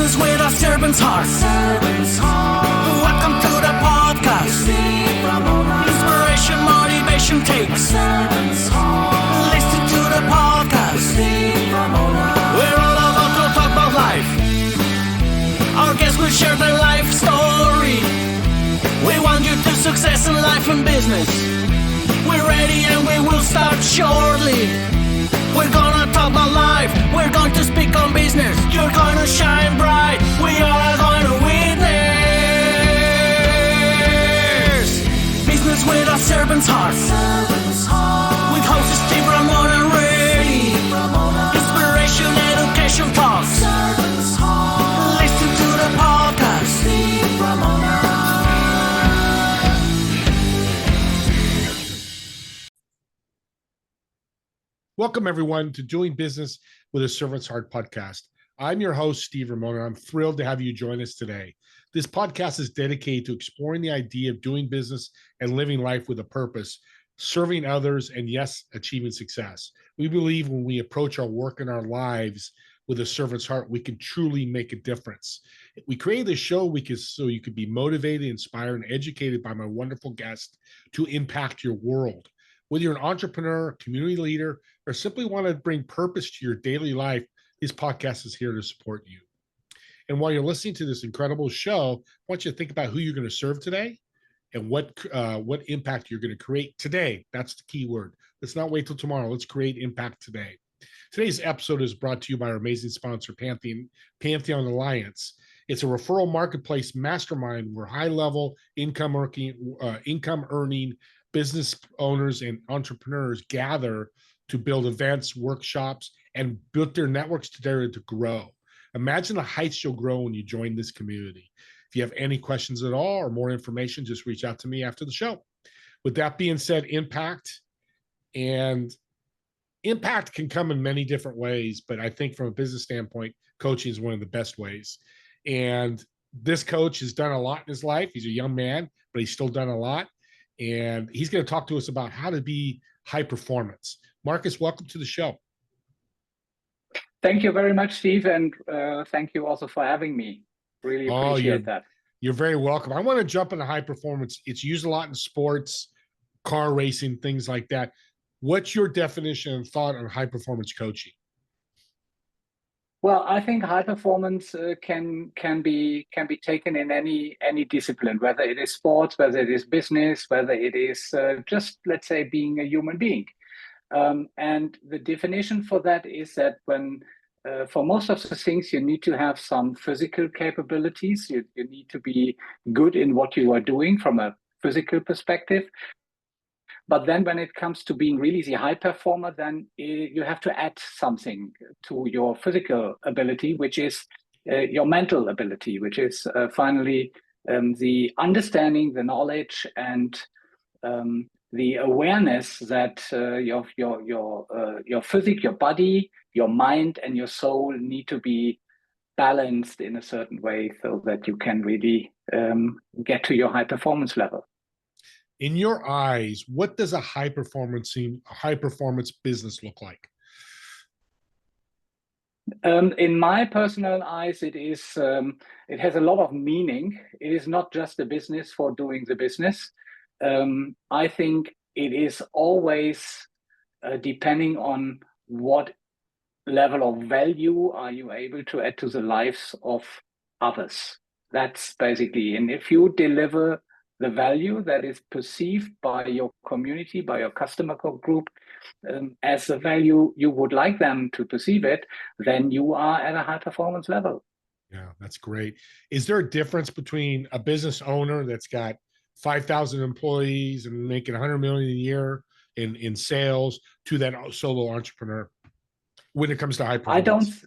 Business with a servant's heart. Welcome to the podcast. Inspiration, motivation takes. Listen to the podcast. We're all about to talk about life. Our guests will share their life story. We want you to success in life and business. We're ready and we will start shortly. We're gonna talk about life. We're going to speak on business. You're gonna shine bright. We are going to witness business with a servant's heart. With hosts Steve Ramona and Ray. Inspiration, education talks. Listen to the podcast. Steve Ramona. Welcome, everyone, to Doing Business with a Servant's Heart podcast. I'm your host, Steve Ramona. I'm thrilled to have you join us today. This podcast is dedicated to exploring the idea of doing business and living life with a purpose, serving others, and yes, achieving success. We believe when we approach our work and our lives with a servant's heart, we can truly make a difference. We created this show so you could be motivated, inspired, and educated by my wonderful guests to impact your world. Whether you're an entrepreneur, community leader, or simply want to bring purpose to your daily life, this podcast is here to support you. And while you're listening to this incredible show, I want you to think about who you're going to serve today and what impact you're going to create today. That's the key word. Let's not wait till tomorrow. Let's create impact today. Today's episode is brought to you by our amazing sponsor, Pantheon Alliance. It's a referral marketplace mastermind where high-level income earning business owners and entrepreneurs gather to build events, workshops, and build their networks together to grow. Imagine the heights you'll grow when you join this community. If you have any questions at all or more information, just reach out to me after the show. With that being said, impact can come in many different ways, but I think from a business standpoint, coaching is one of the best ways. And this coach has done a lot in his life. He's a young man, but he's still done a lot. And he's going to talk to us about how to be high performance. Markus, welcome to the show. Thank you very much, Steve, and thank you also for having me. Really appreciate that. You're very welcome. I want to jump into high performance. It's used a lot in sports, car racing, things like that. What's your definition and thought on high performance coaching? Well, I think high performance can be taken in any discipline, whether it is sports, whether it is business, whether it is just, let's say, being a human being. And the definition for that is that when for most of the things you need to have some physical capabilities, you need to be good in what you are doing from a physical perspective. But then when it comes to being really the high performer, then you have to add something to your physical ability, which is your mental ability, which is finally the understanding, the knowledge, and the awareness that your physique, your body, your mind, and your soul need to be balanced in a certain way so that you can really get to your high performance level. In your eyes, what does a high performance business look like? In my personal eyes, it has a lot of meaning. It is not just a business for doing the business. I think it is always depending on what level of value are you able to add to the lives of others. That's basically, and if you deliver the value that is perceived by your community, by your customer group, as the value you would like them to perceive it, then you are at a high performance level. Yeah, that's great. Is there a difference between a business owner that's got 5,000 employees and making 100 million a year in sales to that solo entrepreneur when it comes to high performance?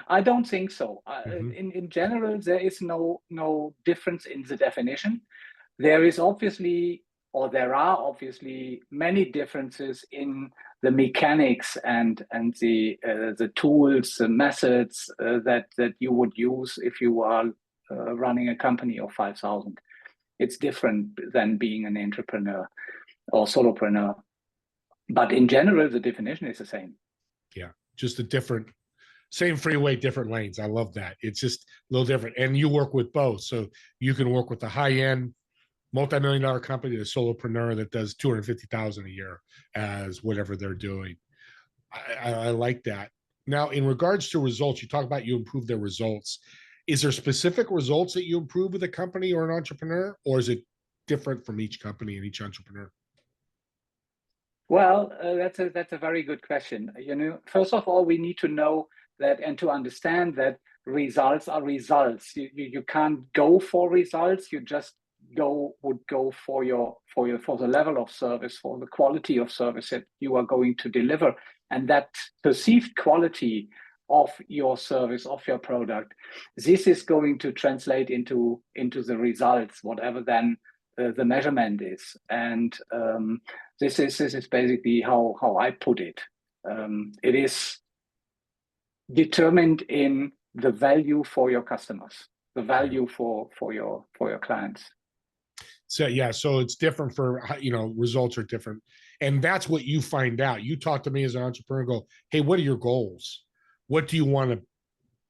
I don't think so. In general, there is no difference in the definition. There are obviously many differences in the mechanics and the tools, the methods that you would use if you are running a company of 5,000. It's different than being an entrepreneur or solopreneur. But in general, the definition is the same. Yeah, just a different Same freeway, different lanes. I love that. It's just a little different. And you work with both. So you can work with the high-end multi-million-dollar company, the solopreneur that does 250,000 a year as whatever they're doing. I like that. Now, in regards to results, you talk about you improve their results. Is there specific results that you improve with a company or an entrepreneur, or is it different from each company and each entrepreneur? Well, that's a very good question. First of all, we need to know that and to understand that results are results. You can't go for results. You just would go for the level of service, for the quality of service that you are going to deliver, and that perceived quality of your service, of your product. This is going to translate into the results, whatever then the measurement is. And this is basically how I put it. It is determined in the value for your customers, the value for your clients. So yeah, so it's different for, results are different. And that's what you find out. You talk to me as an entrepreneur, go, hey, what are your goals? What do you want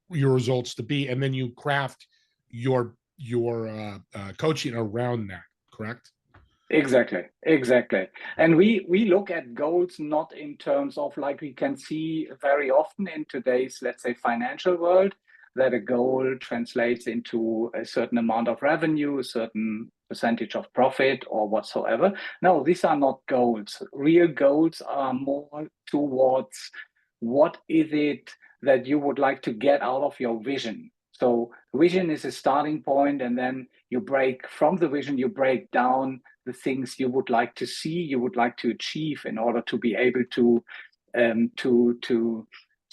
your results to be? And then you craft your coaching around that, correct? Exactly. And we look at goals not in terms of, like we can see very often in today's, let's say, financial world, that a goal translates into a certain amount of revenue, a certain percentage of profit or whatsoever. No, these are not goals. Real goals are more towards what is it that you would like to get out of your vision. So vision is a starting point, and then you break from the vision, you break down the things you would like to see, you would like to achieve in order to be able to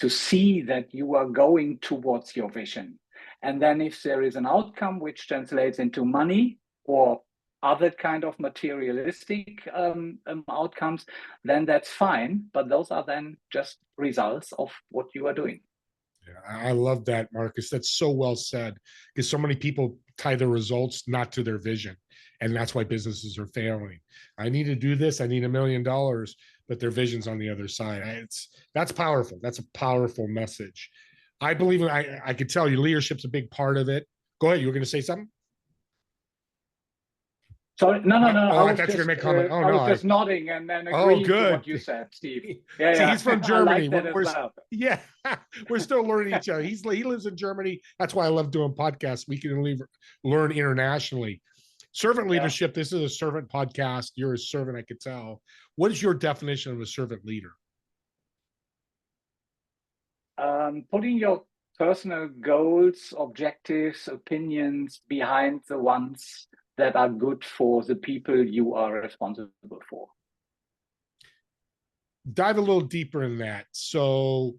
see that you are going towards your vision. And then if there is an outcome which translates into money or other kind of materialistic outcomes, then that's fine. But those are then just results of what you are doing. Yeah, I love that, Markus. That's so well said, because so many people tie their results not to their vision. And that's why businesses are failing. I need to do this. I need $1 million, but their vision's on the other side. That's powerful. That's a powerful message. I believe I could tell you leadership's a big part of it. Go ahead. You were going to say something? Sorry, no. Oh, I thought you were going to make a comment. Oh, I was just nodding and then agreeing to what you said, Steve. Yeah, See, he's from Germany. I like that as well. Yeah, we're still learning each other. He lives in Germany. That's why I love doing podcasts. We can learn internationally. Servant leadership. This is a servant podcast. You're a servant, I could tell. What is your definition of a servant leader? Putting your personal goals, objectives, opinions behind the ones that are good for the people you are responsible for. Dive a little deeper in that. So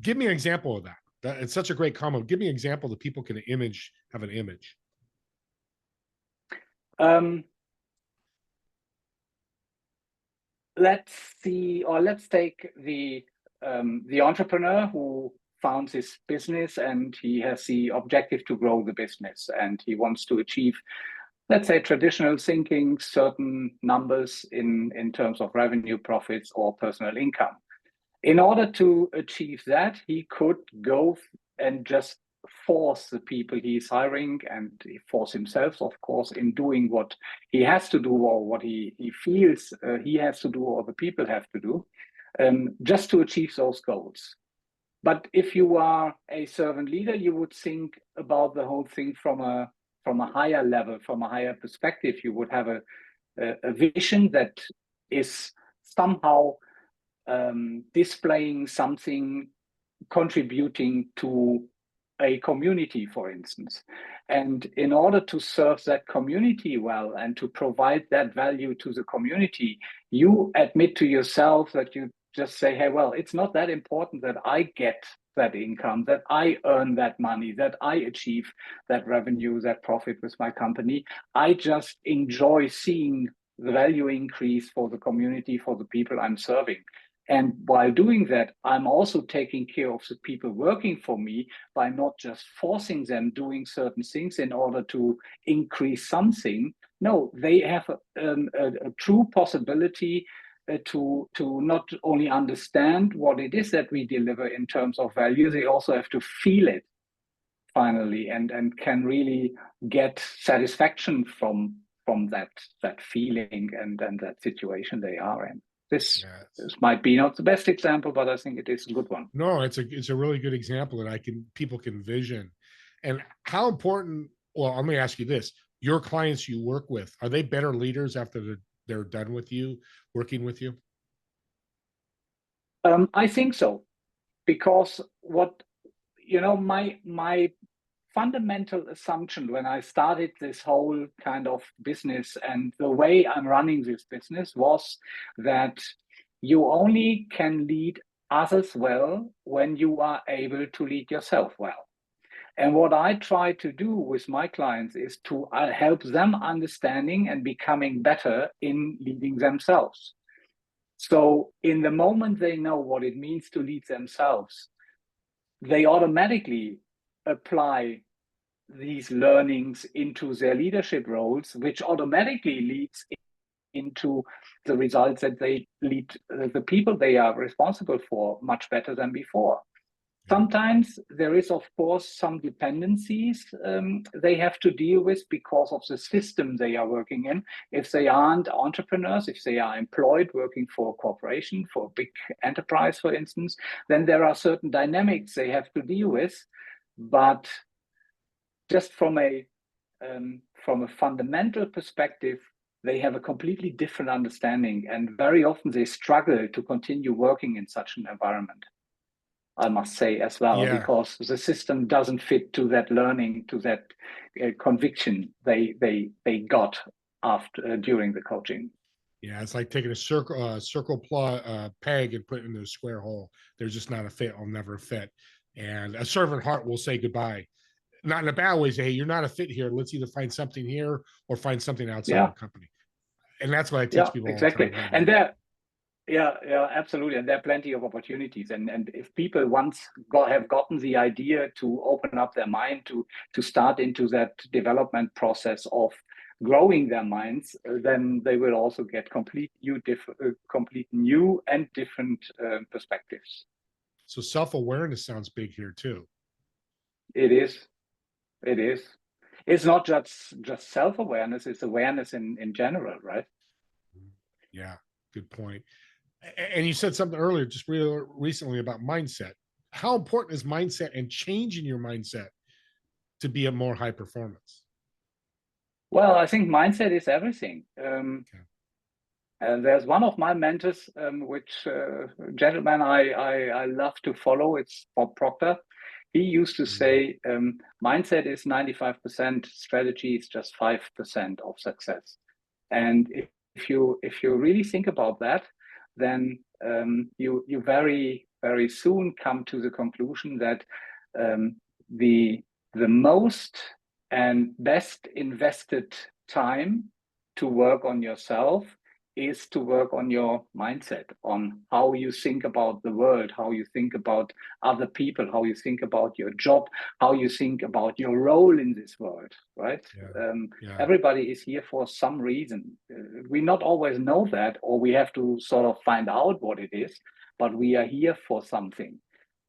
give me an example of that. It's such a great comment. Give me an example that people can have an image. Let's take the entrepreneur who founds his business, and he has the objective to grow the business, and he wants to achieve, let's say, traditional thinking, certain numbers in terms of revenue, profits, or personal income. In order to achieve that, he could go and just force the people he's hiring, and he force himself, of course, in doing what he has to do or what he feels he has to do or the people have to do, just to achieve those goals. But if you are a servant leader, you would think about the whole thing from a higher level, from a higher perspective. You would have a vision that is somehow displaying something, contributing to a community, for instance. And in order to serve that community well and to provide that value to the community, you admit to yourself that you just say, hey, well, it's not that important that I get that income, that I earn that money, that I achieve that revenue, that profit with my company. I just enjoy seeing the value increase for the community, for the people I'm serving. And while doing that, I'm also taking care of the people working for me by not just forcing them doing certain things in order to increase something. No, they have a true possibility to not only understand what it is that we deliver in terms of value, they also have to feel it finally, and can really get satisfaction from that feeling and that situation they are in. This might be not the best example, but I think it is a good one. No, it's a really good example that people can vision. And how important, well, let me ask you this. Your clients you work with, are they better leaders after they're done with you, working with you? I think so, because my fundamental assumption when I started this whole kind of business and the way I'm running this business was that you only can lead others well when you are able to lead yourself well. And what I try to do with my clients is to help them understanding and becoming better in leading themselves. So in the moment they know what it means to lead themselves, they automatically apply these learnings into their leadership roles, which automatically leads into the results that they lead the people they are responsible for much better than before. Sometimes there is, of course, some dependencies they have to deal with because of the system they are working in. If they aren't entrepreneurs, if they are employed working for a corporation, for a big enterprise, for instance, then there are certain dynamics they have to deal with. But just from a fundamental perspective, they have a completely different understanding, and very often they struggle to continue working in such an environment, I must say as well, because the system doesn't fit to that learning, to that conviction they got after during the coaching. Yeah, it's like taking a circle peg and put it into a square hole. They're just not a fit. I'll never fit. And a servant heart will say goodbye. Not in a bad way. Say, hey, you're not a fit here. Let's either find something here or find something outside the company. And that's what I teach people exactly. all the time. And there, absolutely. And there are plenty of opportunities. And if people once have gotten the idea to open up their mind, to start into that development process of growing their minds, then they will also get complete new and different perspectives. So self-awareness sounds big here too. It is. It's not just self-awareness, it's awareness in general, right? Yeah, good point. And you said something earlier, just recently, about mindset. How important is mindset and changing your mindset to be a more high performance? Well, I think mindset is everything. And there's one of my mentors, which gentleman I love to follow. It's Bob Proctor. He used to say, mindset is 95%, strategy is just 5% of success. And if you really think about that, then you very, very soon come to the conclusion that the most and best invested time to work on yourself is to work on your mindset, on how you think about the world, how you think about other people, how you think about your job, how you think about your role in this world, right? Everybody is here for some reason. We not always know that, or we have to sort of find out what it is, but we are here for something.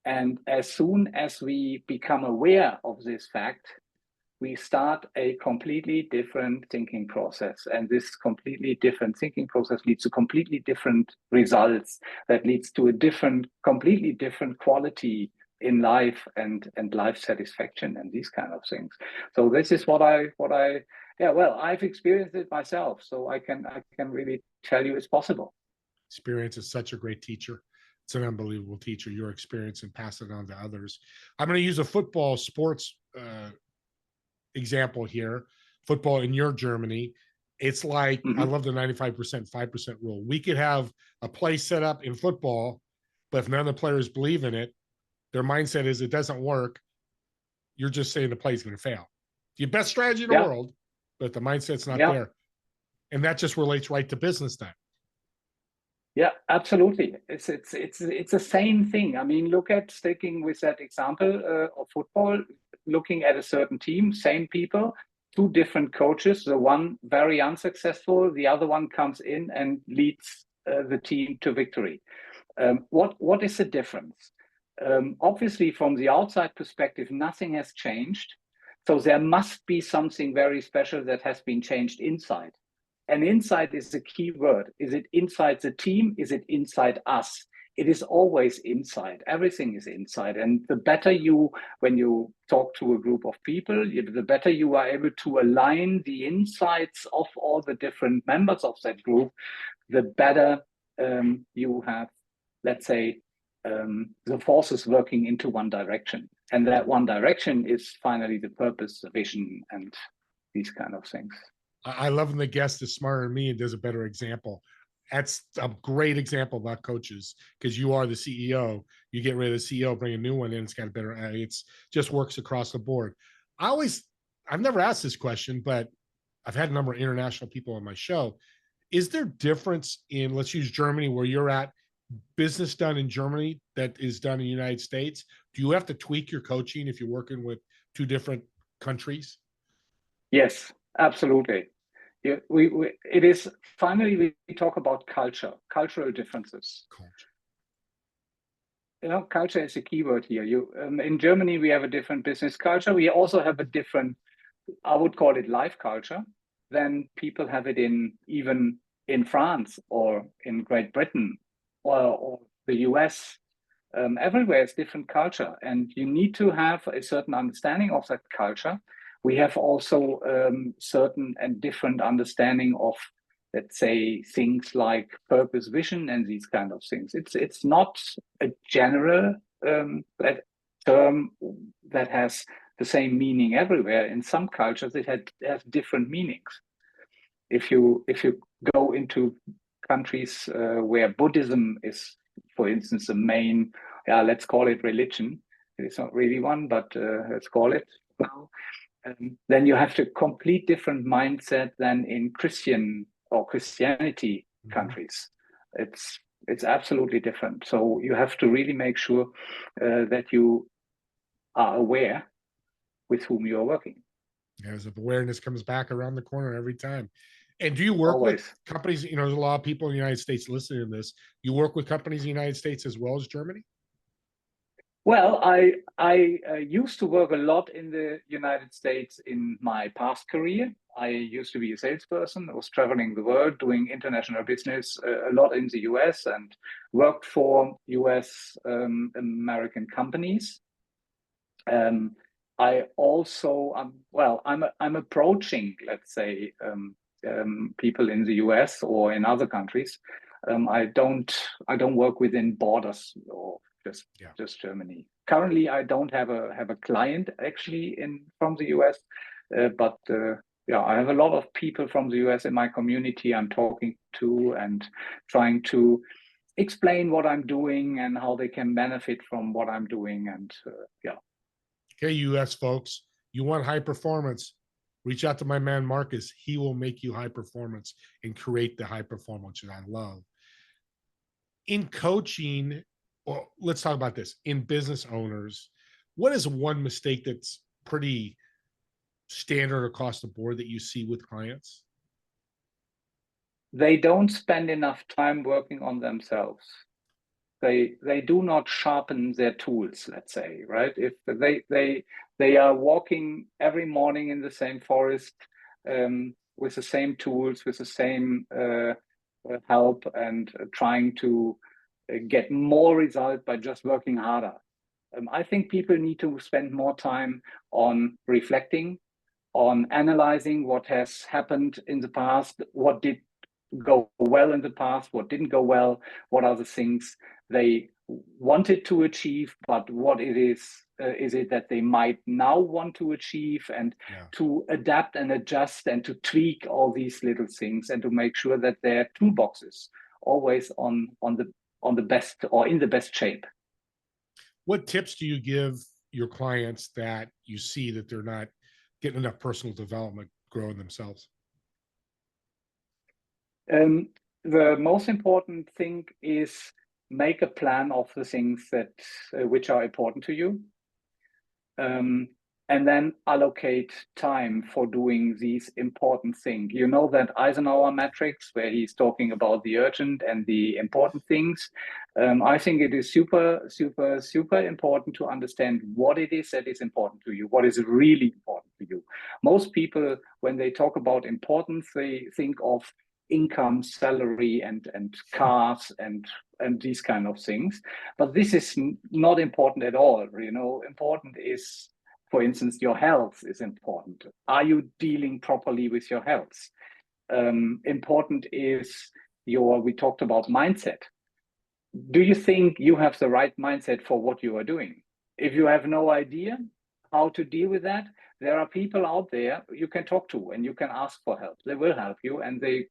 And as soon as we become aware of this fact, we start a completely different thinking process. And this completely different thinking process leads to completely different results, that leads to a completely different quality in life and life satisfaction and these kind of things. So this is what I've experienced it myself. So I can really tell you it's possible. Experience is such a great teacher. It's an unbelievable teacher, your experience, and pass it on to others. I'm going to use a football sports example here. Football in your Germany, it's like, I love the 95%, 5% rule. We could have a play set up in football, but if none of the players believe in it, their mindset is it doesn't work. You're just saying the play is going to fail. The best strategy in the world, but the mindset's not there. And that just relates right to business then. Yeah, absolutely. It's the same thing. I mean, sticking with that example of football, looking at a certain team, same people, two different coaches, the one very unsuccessful, the other one comes in and leads the team to victory. What is the difference? Obviously, from the outside perspective, nothing has changed. So there must be something very special that has been changed inside. And inside is the key word. Is it inside the team? Is it inside us? It is always inside. Everything is inside. And the better you, when you talk to a group of people, the better you are able to align the insights of all the different members of that group, the better you have, let's say, the forces working into one direction. And that one direction is finally the purpose, the vision, and these kind of things. I love when the guest is smarter than me and does a better example. That's a great example about coaches, because you are the CEO. You get rid of the CEO, bring a new one in, it's got a better, it's just works across the board. I've never asked this question, but I've had a number of international people on my show. Is there difference in, let's use Germany where you're at, business done in Germany that is done in the United States? Do you have to tweak your coaching if you're working with two different countries? Yes, absolutely. It is finally we talk about cultural differences. Culture is a keyword here. In Germany we have a different business culture. We also have a different, I would call it, life culture than people have it even in France or in Great Britain or the US. Everywhere is different culture, and you need to have a certain understanding of that culture. We have also certain and different understanding of, let's say, things like purpose, vision, and these kind of things. It's not a general term that has the same meaning everywhere. In some cultures, it has different meanings. If you go into countries where Buddhism is, for instance, the main, let's call it religion. It's not really one, but let's call it now. Then you have a complete different mindset than in Christian or Christianity countries. It's absolutely different. So you have to really make sure that you are aware with whom you are working. As if awareness comes back around the corner every time. And do you work with companies? There's a lot of people in the United States listening to this. You work with companies in the United States as well as Germany? Well, I used to work a lot in the United States in my past career. I used to be a salesperson. I was traveling the world doing international business a lot in the US and worked for US American companies. I also, I'm approaching, let's say, people in the US or in other countries. I don't work within borders or just Germany. Currently, I don't have a client actually from the US, but I have a lot of people from the US in my community I'm talking to and trying to explain what I'm doing and how they can benefit from what I'm doing. And Okay, US folks, you want high performance, reach out to my man Markus. He will make you high performance and create the high performance that I love. In coaching, well, let's talk about this. In business owners, what is one mistake that's pretty standard across the board that you see with clients? They don't spend enough time working on themselves. They do not sharpen their tools, let's say, right? If they are walking every morning in the same forest with the same tools, with the same help, and trying to get more result by just working harder. I think people need to spend more time on reflecting, on analyzing what has happened in the past, what did go well in the past, what didn't go well, what are the things they wanted to achieve, but what it is it that they might now want to achieve, and to adapt and adjust and to tweak all these little things and to make sure that their toolbox is always on the best or in the best shape. What tips do you give your clients that you see that they're not getting enough personal development, growing themselves? The most important thing is make a plan of the things that which are important to you, and and then allocate time for doing these important things. You know that Eisenhower matrix where he's talking about the urgent and the important things. I think it is super, super, super important to understand what it is that is important to you, what is really important to you. Most people, when they talk about importance, they think of income, salary, and cars and these kind of things. But this is not important at all. You know, important is, for instance, your health is important. Are you dealing properly with your health? Important is we talked about mindset. Do you think you have the right mindset for what you are doing? If you have no idea how to deal with that, there are people out there you can talk to and you can ask for help. They will help you, and they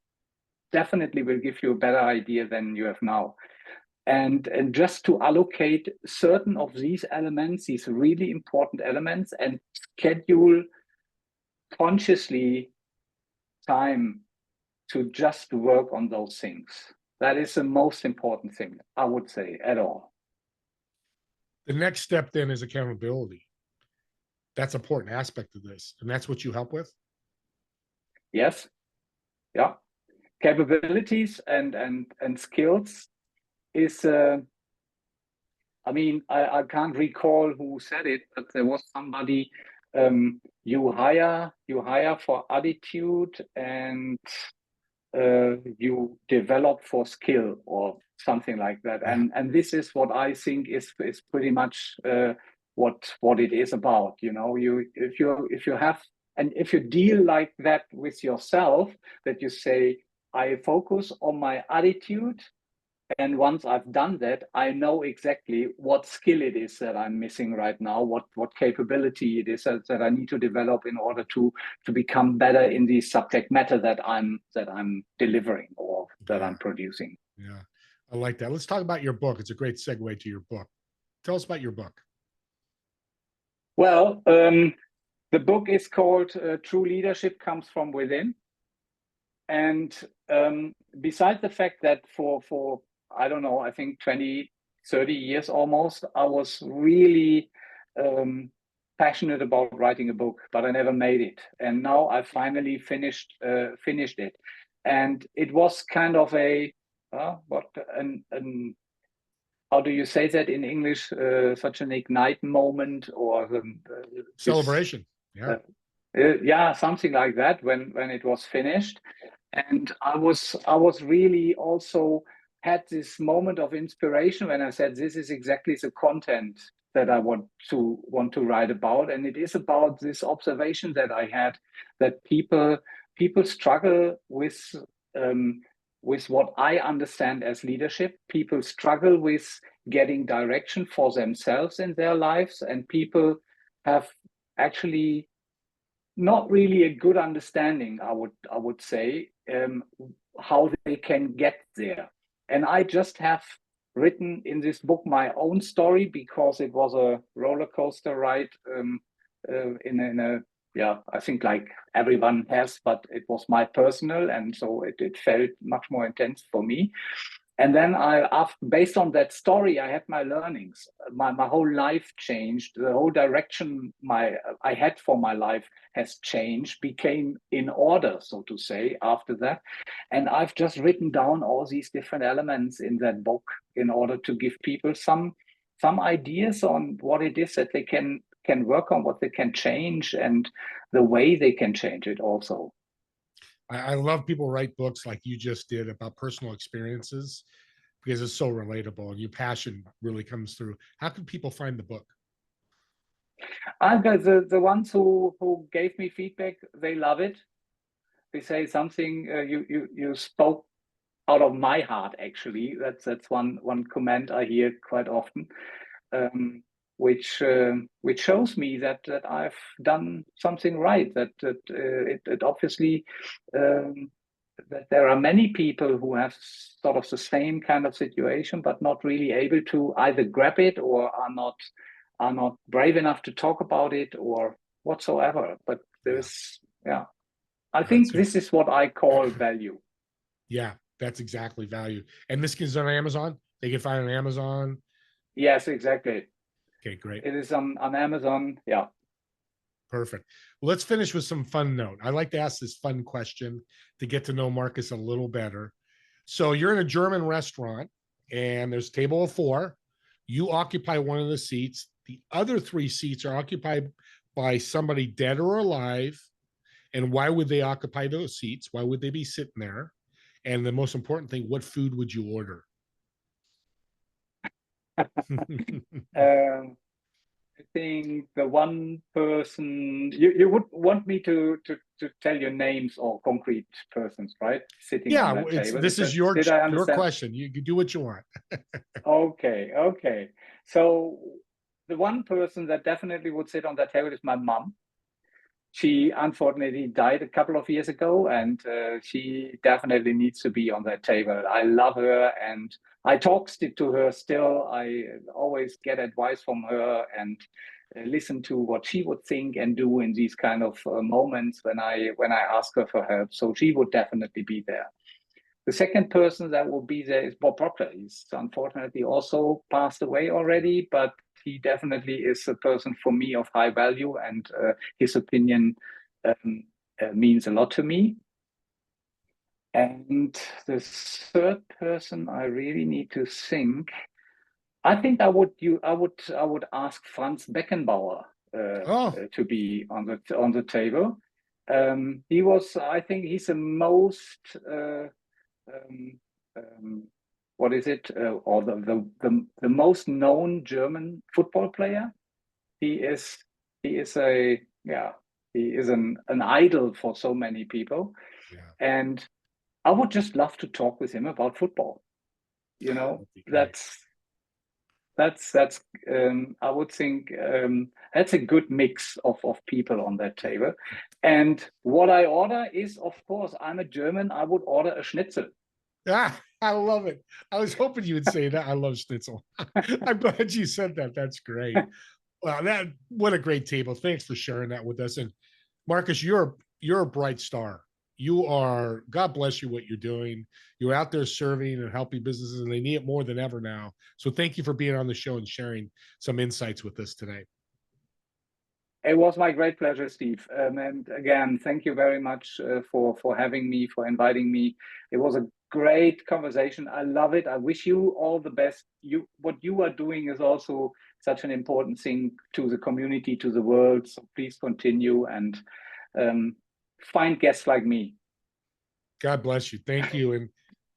definitely will give you a better idea than you have now. And just to allocate certain of these elements, these really important elements, and schedule consciously time to just work on those things. That is the most important thing, I would say, at all. The next step then is accountability. That's an important aspect of this. And that's what you help with? Yes. Yeah. Capabilities and skills is, I mean, I can't recall who said it, but there was somebody, you hire for attitude and you develop for skill or something like that. Yeah. And this is what I think is pretty much what it is about. You know, if you have, and if you deal like that with yourself, that you say, I focus on my attitude, and once I've done that, I know exactly what skill it is that I'm missing right now, what capability it is that I need to develop in order to become better in the subject matter that I'm delivering or that I'm producing. Yeah, I like that. Let's talk about your book. It's a great segue to your book. Tell us about your book. Well, the book is called True Leadership Comes From Within. And besides the fact that for I don't know, I think 20, 30 years almost, I was really passionate about writing a book, but I never made it. And now I finally finished it. And it was kind of a, how do you say that in English? Such an ignite moment or celebration. Yeah, something like that when it was finished. And I was really also had this moment of inspiration when I said, this is exactly the content that I want to write about. And it is about this observation that I had, that people struggle with what I understand as leadership. People struggle with getting direction for themselves in their lives, and people have actually not really a good understanding, I would say, how they can get there. And I just have written in this book my own story, because it was a roller coaster ride in a I think like everyone has, but it was my personal, and so it felt much more intense for me. And then based on that story, I had my learnings. My whole life changed. The whole direction I had for my life has changed, became in order, so to say, after that. And I've just written down all these different elements in that book in order to give people some ideas on what it is that they can work on, what they can change, and the way they can change it also. I love people write books like you just did about personal experiences, because it's so relatable and your passion really comes through. How can people find the book? The ones who gave me feedback, they love it. They say something, you spoke out of my heart, actually. That's one comment I hear quite often, which shows me that I've done something right, that it obviously that there are many people who have sort of the same kind of situation, but not really able to either grab it or are not brave enough to talk about it or whatsoever. But there's, I think this is what I call value. Yeah, that's exactly value. And this is on Amazon? They can find it on Amazon? Yes, exactly. Okay, great. It is on Amazon, yeah. Perfect. Well, let's finish with some fun note. I like to ask this fun question to get to know Markus a little better. So you're in a German restaurant and there's a table of 4. You occupy one of the seats. The other 3 seats are occupied by somebody dead or alive. And why would they occupy those seats? Why would they be sitting there? And the most important thing, what food would you order? I think the one person you would want me to tell you names or concrete persons, right? Sitting on that table. This is your question. You can do what you want. Okay. So the one person that definitely would sit on that table is my mom. She unfortunately died a couple of years ago, and she definitely needs to be on that table. I love her, and I talk to her still. I always get advice from her and listen to what she would think and do in these kind of moments when I ask her for help. So she would definitely be there. The second person that will be there is Bob Proctor. He's unfortunately also passed away already, but he definitely is a person for me of high value, and his opinion means a lot to me. And the third person I really need to think. I think I would ask Franz Beckenbauer to be on the table. He was, I think, he's the most what is it? Or the most known German football player. He is an idol for so many people, and I would just love to talk with him about football. You know, that's I would think that's a good mix of people on that table. And what I order is, of course, I'm a German. I would order a Schnitzel. I love it. I was hoping you would say that. I love Schnitzel. I'm glad you said that. That's great. Well, what a great table. Thanks for sharing that with us. And Markus, you're a bright star. You are, God bless you, what you're doing. You're out there serving and helping businesses, and they need it more than ever now. So thank you for being on the show and sharing some insights with us today. It was my great pleasure, Steve. And again, thank you very much for having me, for inviting me. It was a great conversation. I love it. I wish you all the best. What you are doing is also such an important thing to the community, to the world. So please continue and find guests like me. God bless you. Thank you. And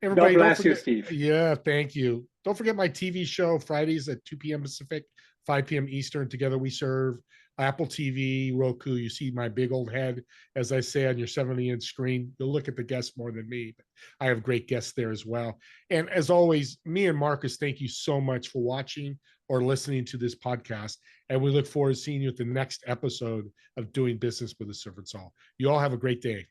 everybody, God bless you, Steve. Yeah, thank you. Don't forget my TV show, Fridays at 2 p.m. Pacific, 5 p.m. Eastern. Together We Serve. Apple TV, Roku. You see my big old head, as I say, on your 70-inch screen. You'll look at the guests more than me, but I have great guests there as well. And as always, me and Markus, thank you so much for watching or listening to this podcast. And we look forward to seeing you at the next episode of Doing Business with a Servant's All. You all have a great day.